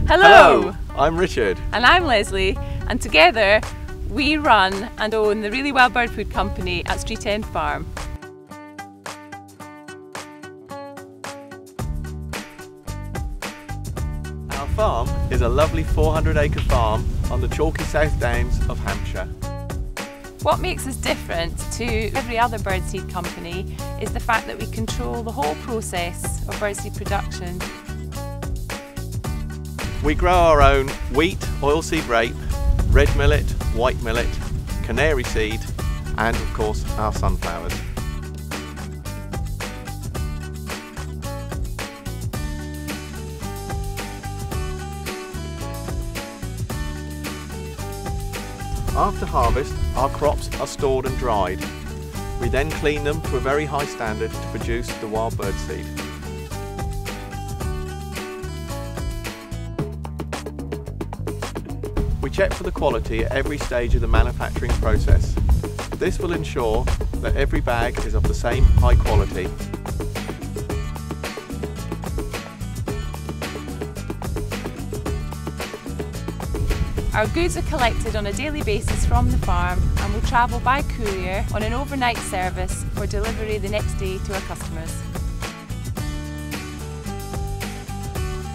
Hello! I'm Richard. And I'm Lesley, and together we run and own the Really Well Bird Food Company at Street End Farm. Our farm is a lovely 400-acre farm on the chalky South Downs of Hampshire. What makes us different to every other birdseed company is the fact that we control the whole process of birdseed production. We grow our own wheat, oilseed rape, red millet, white millet, canary seed, and of course our sunflowers. After harvest, our crops are stored and dried. We then clean them to a very high standard to produce the wild bird seed. We check for the quality at every stage of the manufacturing process. This will ensure that every bag is of the same high quality. Our goods are collected on a daily basis from the farm and will travel by courier on an overnight service for delivery the next day to our customers.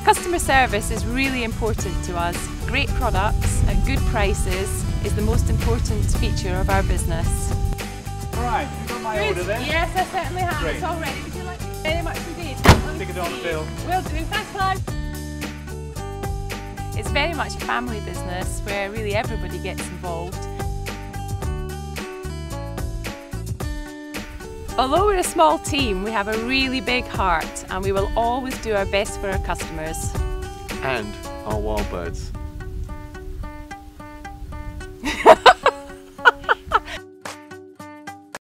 Customer service is really important to us. Great products at good prices is the most important feature of our business. Alright, you got my order then? Yes, I certainly have. Great. It's all ready. Would you like very much indeed? Stick it on the bill. Will do. Thanks, Clive. It's very much a family business where really everybody gets involved. Although we're a small team, we have a really big heart and we will always do our best for our customers. And our wild birds.